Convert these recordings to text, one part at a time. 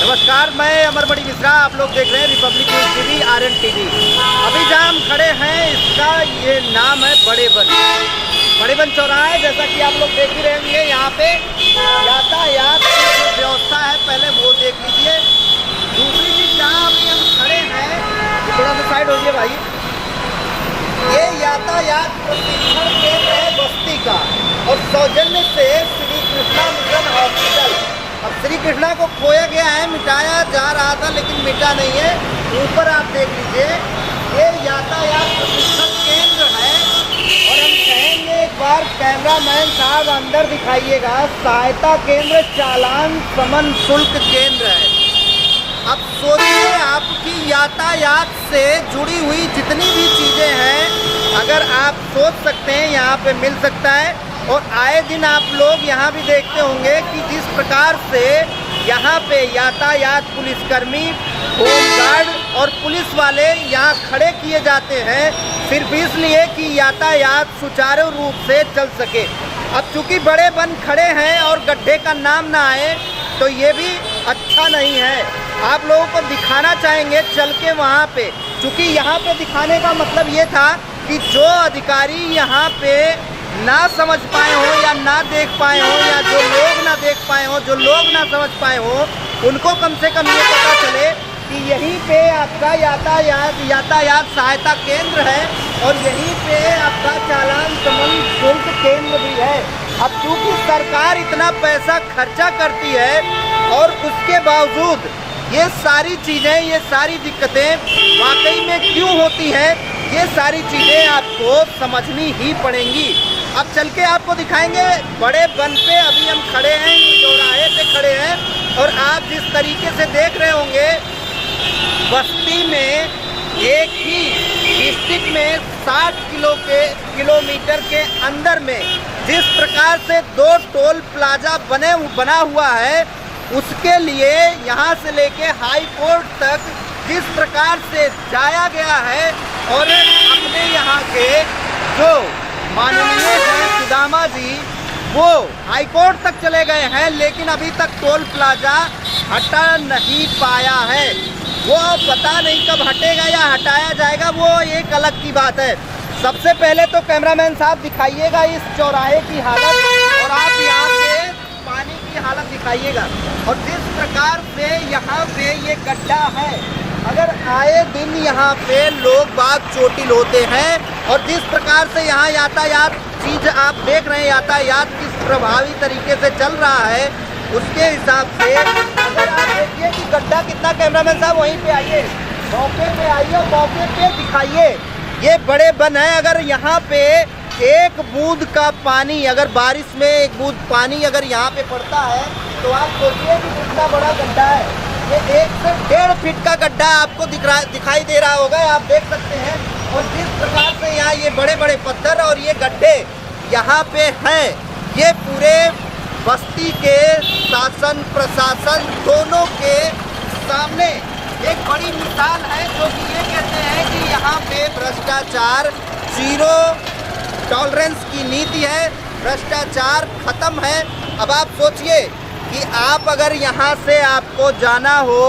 नमस्कार, मैं अमरमणि मिश्रा। आप लोग देख रहे हैं Republic news TV RN TV। अभी जहाँ हम खड़े हैं इसका ये नाम है बड़े बन चौराहा। जैसा कि आप लोग देख ही रहे होंगे, यहाँ पे यातायात की जो व्यवस्था है पहले वो देख लीजिए। दूसरी चीज़ जहाँ अभी हम खड़े हैं, थोड़ा सा साइड हो गया भाई, ये यातायात प्रशिक्षण केंद्र है बस्ती का और सौजन्य से श्री कृष्णा मिशन हॉस्पिटल। अब श्री कृष्णा को खोया गया है, मिटाया जा रहा था लेकिन मिटा नहीं है। ऊपर आप देख लीजिए, ये यातायात प्रशिक्षण केंद्र है। और हम कहेंगे एक बार कैमरामैन साहब अंदर दिखाइएगा, सहायता केंद्र चालान समन शुल्क केंद्र है। अब सोचिए, आपकी यातायात से जुड़ी हुई जितनी भी चीज़ें हैं, अगर आप सोच सकते हैं यहाँ पे मिल सकता है। और आए दिन आप लोग यहाँ भी देखते होंगे कि जिस प्रकार से यहाँ पे यातायात पुलिसकर्मी, होमगार्ड और पुलिस वाले यहाँ खड़े किए जाते हैं, सिर्फ इसलिए कि यातायात सुचारू रूप से चल सके। अब चूँकि बड़े बन खड़े हैं और गड्ढे का नाम ना आए तो ये भी अच्छा नहीं है। आप लोगों को दिखाना चाहेंगे चल के वहाँ पे, चूँकि यहाँ पे दिखाने का मतलब ये था कि जो अधिकारी यहाँ पे ना समझ पाए हो या ना देख पाए हो, या जो लोग ना देख पाए हो, जो लोग ना समझ पाए हो, उनको कम से कम ये पता चले कि यहीं पे आपका यातायात सहायता केंद्र है और यहीं पे आपका चालान समन शुल्क केंद्र भी है। अब चूँकि सरकार इतना पैसा खर्चा करती है और उसके बावजूद ये सारी चीज़ें, ये सारी दिक्कतें वाकई में क्यों होती हैं, ये सारी चीज़ें आपको समझनी ही पड़ेंगी। अब चल के आपको दिखाएंगे बड़े बन पे। अभी हम खड़े हैं, चौराहे पे खड़े हैं और आप जिस तरीके से देख रहे होंगे, बस्ती में एक ही डिस्ट्रिक्ट में 60 किलोमीटर के अंदर में जिस प्रकार से 2 टोल प्लाजा बना हुआ है, उसके लिए यहाँ से लेके हाई कोर्ट तक जिस प्रकार से जाया गया है और अपने यहाँ के जो माननीय हैं सुदामा जी, वो हाई कोर्ट तक चले गए हैं लेकिन अभी तक टोल प्लाजा हटा नहीं पाया है। वो पता नहीं कब हटेगा या हटाया जाएगा, वो एक अलग की बात है। सबसे पहले तो कैमरामैन साहब दिखाइएगा इस चौराहे की हालत और आप यहाँ पे पानी की हालत दिखाइएगा। और जिस प्रकार से यहाँ पे ये गड्ढा है, अगर आए दिन यहाँ पे लोग बाग चोटिल होते हैं और जिस प्रकार से यहाँ यातायात चीज़ आप देख रहे हैं, यातायात किस प्रभावी तरीके से चल रहा है, उसके हिसाब से अगर आप देखिए कि गड्ढा कितना, कैमरामैन साहब वहीं पे आइए, मौके पे आइए, मौके पे दिखाइए। ये बड़े बन है, अगर यहाँ पे एक बूंद का पानी, अगर बारिश में एक बूंद पानी अगर यहाँ पे पड़ता है तो आप सोचिए कि कितना बड़ा गड्ढा है। ये 1 से 1.5 फीट का गड्ढा आपको दिखाई दे रहा होगा, आप देख सकते हैं। और जिस प्रकार से यहाँ ये बड़े बड़े पत्थर और ये गड्ढे यहाँ पे हैं, ये पूरे बस्ती के शासन प्रशासन दोनों के सामने एक बड़ी मिसाल है, जो कि ये कहते हैं कि यहाँ पे भ्रष्टाचार जीरो टॉलरेंस की नीति है, भ्रष्टाचार खत्म है। अब आप सोचिए कि आप अगर यहाँ से आपको जाना हो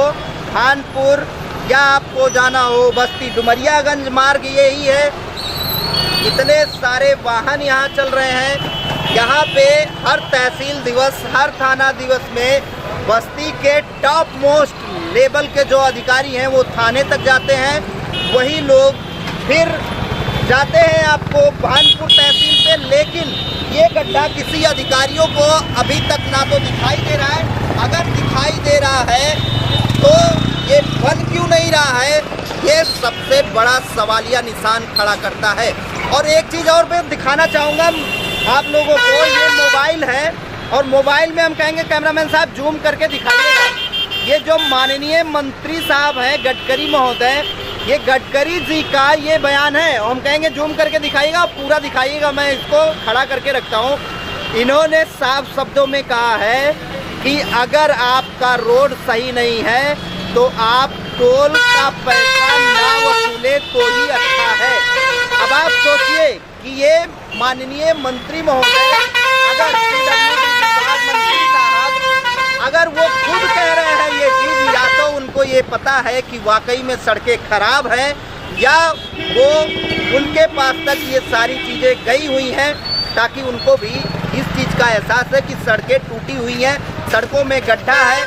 खानपुर या आपको जाना हो बस्ती डुमरियागंज मार्ग, यही है, इतने सारे वाहन यहाँ चल रहे हैं। यहाँ पे हर तहसील दिवस, हर थाना दिवस में बस्ती के टॉप मोस्ट लेवल के जो अधिकारी हैं वो थाने तक जाते हैं, वही लोग फिर जाते हैं आपको भानपुर तहसील पे। लेकिन ये गड्ढा किसी अधिकारियों को अभी तक ना तो दिखाई दे रहा है, अगर दिखाई दे रहा है तो ये बन क्यों नहीं रहा है, ये सबसे बड़ा सवालिया निशान खड़ा करता है। और एक चीज़ और मैं दिखाना चाहूँगा आप लोगों को, ये मोबाइल है और मोबाइल में हम कहेंगे कैमरामैन साहब जूम करके दिखाइएगा। ये जो माननीय मंत्री साहब हैं गडकरी महोदय, ये गडकरी जी का ये बयान है, हम कहेंगे जूम करके दिखाइएगा, पूरा दिखाइएगा। मैं इसको खड़ा करके रखता हूँ। इन्होंने साफ शब्दों में कहा है कि अगर आपका रोड सही नहीं है तो आप टोल का पैसा ना वसूले तो ही अच्छा है। अब आप सोचिए कि ये माननीय मंत्री महोदय, अगर मंत्री साहब अगर वो खुद कह रहे हैं ये चीज़ आपको ये पता है कि वाकई में सड़कें खराब हैं या वो उनके पास तक ये सारी चीज़ें गई हुई हैं, ताकि उनको भी इस चीज़ का एहसास है कि सड़कें टूटी हुई हैं, सड़कों में गड्ढा है।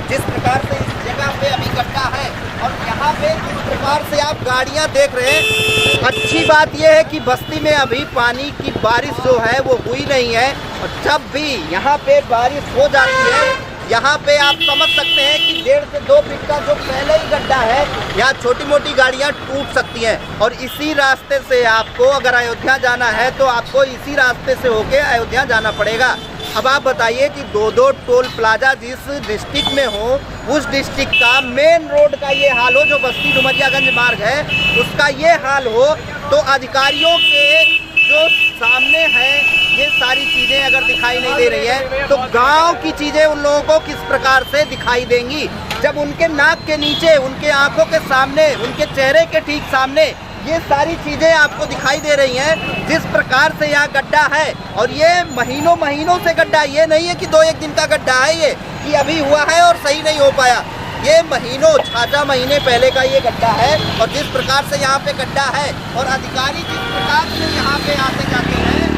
जिस प्रकार से इस जगह पे अभी गड्ढा है और यहाँ पे जिस प्रकार से आप गाड़ियाँ देख रहे हैं, अच्छी बात यह है कि बस्ती में अभी पानी की बारिश जो है वो हुई नहीं है, और जब भी यहाँ पे बारिश हो जाती है, यहाँ पे आप समझ सकते हैं कि 1.5 से 2 फीट का जो पहले ही गड्ढा है, यहाँ छोटी मोटी गाड़ियाँ टूट सकती हैं। और इसी रास्ते से आपको अगर अयोध्या जाना है तो आपको इसी रास्ते से होके अयोध्या जाना पड़ेगा। अब आप बताइए कि 2-2 टोल प्लाजा जिस डिस्ट्रिक्ट में हो, उस डिस्ट्रिक्ट का मेन रोड का ये हाल हो, जो बस्ती डुमरियागंज मार्ग है उसका ये हाल हो, तो अधिकारियों के जो सामने है ये सारी चीज़ें अगर दिखाई नहीं दे रही है तो गांव की चीज़ें उन लोगों को किस प्रकार से दिखाई देंगी, जब उनके नाक के नीचे, उनके आंखों के सामने, उनके चेहरे के ठीक सामने ये सारी चीज़ें आपको दिखाई दे रही हैं। जिस प्रकार से यहाँ गड्ढा है, और ये महीनों महीनों से गड्ढा, ये नहीं है कि 2-1 दिन का गड्ढा है ये कि अभी हुआ है और सही नहीं हो पाया, ये महीनों 6 महीने पहले का ये गड्ढा है। और जिस प्रकार से यहाँ पे गड्ढा है और अधिकारी जिस प्रकार से यहाँ पे आते जाते हैं,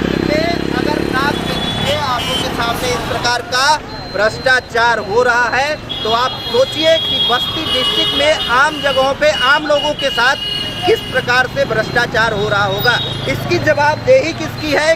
उनके अगर नाक के नीचे आंखों के सामने इस प्रकार का भ्रष्टाचार हो रहा है, तो आप सोचिए कि बस्ती डिस्ट्रिक्ट में आम जगहों पे आम लोगों के साथ किस प्रकार से भ्रष्टाचार हो रहा होगा। इसकी जवाबदेही किसकी है?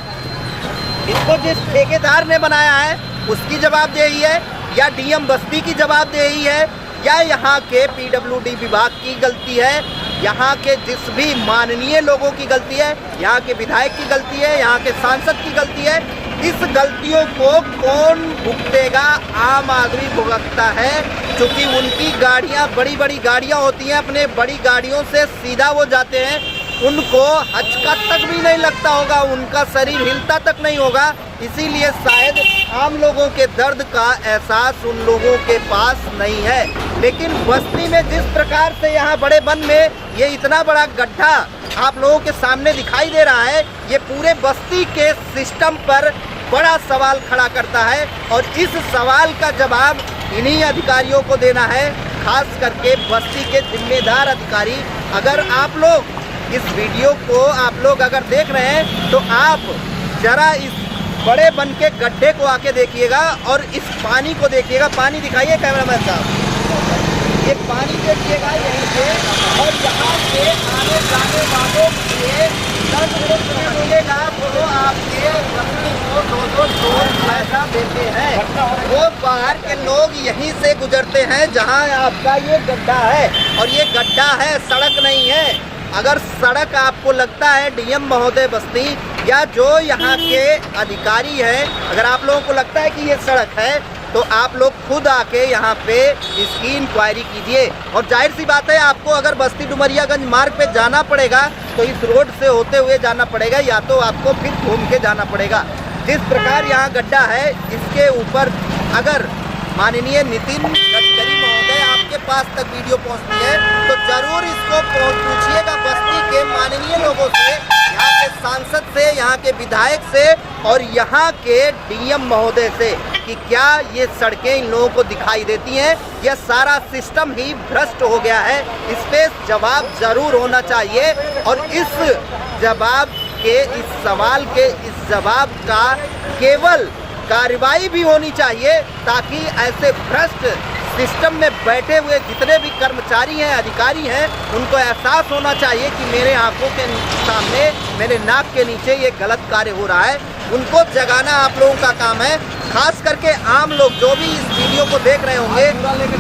इसको जिस ठेकेदार ने बनाया है उसकी जवाबदेही है, या डीएम बस्ती की जवाबदेही है, या यहाँ के पीडब्ल्यूडी विभाग की गलती है, यहाँ के जिस भी माननीय लोगों की गलती है, यहाँ के विधायक की गलती है, यहाँ के सांसद की गलती है। इस गलतियों को कौन भुगतेगा? आम आदमी भुगतता है, क्योंकि उनकी गाड़ियाँ बड़ी बड़ी गाड़ियाँ होती हैं, अपने बड़ी गाड़ियों से सीधा वो जाते हैं, उनको हचका तक भी नहीं लगता होगा, उनका शरीर हिलता तक नहीं होगा। इसीलिए शायद आम लोगों के दर्द का एहसास उन लोगों के पास नहीं है। लेकिन बस्ती में जिस प्रकार से यहाँ बड़े बन में ये इतना बड़ा गड्ढा आप लोगों के सामने दिखाई दे रहा है, ये पूरे बस्ती के सिस्टम पर बड़ा सवाल खड़ा करता है, और इस सवाल का जवाब इन्हीं अधिकारियों को देना है, खास करके बस्ती के जिम्मेदार अधिकारी। अगर आप लोग इस वीडियो को आप लोग अगर देख रहे हैं तो आप जरा इस बड़े बन के गड्ढे को आके देखिएगा और इस पानी को देखिएगा। पानी दिखाइए कैमरामैन साहब, ये पानी देखिएगा यहीं से, और यहाँ से आने जाने वालों के लिए 10 रुपये मिलेगा तो आपके बस्ती को 2-2 टोल पैसा देते हैं। वो बाहर के लोग यहीं से गुजरते हैं जहाँ आपका ये गड्ढा है, और ये गड्ढा है, सड़क नहीं है। अगर सड़क आपको लगता है डीएम महोदय बस्ती या जो यहाँ के अधिकारी हैं, अगर आप लोगों को लगता है कि ये सड़क है, तो आप लोग खुद आके यहाँ पे इसकी इंक्वायरी कीजिए। और जाहिर सी बात है, आपको अगर बस्ती डुमरियागंज मार्ग पे जाना पड़ेगा तो इस रोड से होते हुए जाना पड़ेगा, या तो आपको फिर घूम के जाना पड़ेगा। जिस प्रकार यहाँ गड्ढा है, इसके ऊपर अगर माननीय नितिन गडकरी महोदय आपके पास तक वीडियो पहुँचती है तो जरूर इसको पूछिएगा बस्ती के माननीय लोगों से, यहाँ के सांसद से, यहाँ के विधायक से और यहाँ के डीएम महोदय से, कि क्या ये सड़कें इन लोगों को दिखाई देती हैं या सारा सिस्टम ही भ्रष्ट हो गया है। इस पे जवाब जरूर होना चाहिए, और इस जवाब के, इस सवाल के इस जवाब का केवल कार्रवाई भी होनी चाहिए, ताकि ऐसे भ्रष्ट सिस्टम में बैठे हुए जितने भी कर्मचारी हैं, अधिकारी हैं, उनको एहसास होना चाहिए कि मेरे आंखों के सामने, मेरे नाक के नीचे ये गलत कार्य हो रहा है। उनको जगाना आप लोगों का काम है। खास करके आम लोग जो भी इस वीडियो को देख रहे होंगे,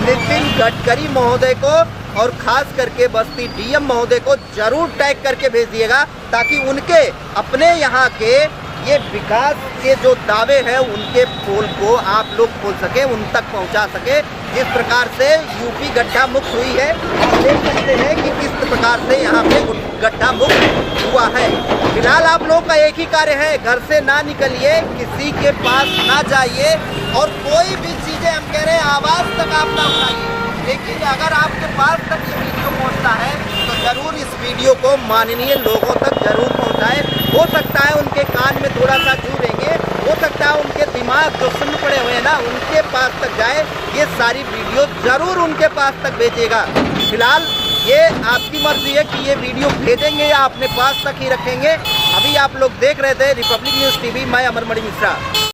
नितिन गडकरी महोदय को और खास करके बस्ती डीएम महोदय को जरूर टैग करके भेज दिएगा, ताकि उनके अपने यहाँ के ये विकास के जो दावे हैं उनके पोल को आप लोग खोल सके, उन तक पहुंचा सके। जिस प्रकार से यूपी गड्ढा मुक्त हुई है, आप देख सकते हैं कि किस प्रकार से यहाँ पे गड्ढा मुक्त हुआ है। फिलहाल आप लोगों का एक ही कार्य है, घर से ना निकलिए, किसी के पास ना जाइए, और कोई भी चीज़ें हम कह रहे हैं आवाज़ तक आप ना उठाइए। लेकिन अगर आपके पास तक ये वीडियो पहुंचता है तो ज़रूर इस वीडियो को माननीय लोगों तक ज़रूर पहुंचाएं। हो सकता है उनके कान में थोड़ा सा जू देंगे, हो सकता है उनके दिमाग जो सुन पड़े हुए हैं ना उनके पास तक जाए, ये सारी वीडियो ज़रूर उनके पास तक भेजिएगा। फिलहाल ये आपकी मर्जी है कि ये वीडियो भेजेंगे या अपने पास तक ही रखेंगे। अभी आप लोग देख रहे थे रिपब्लिक न्यूज़ टीवी, मैं अमरमणि मिश्रा।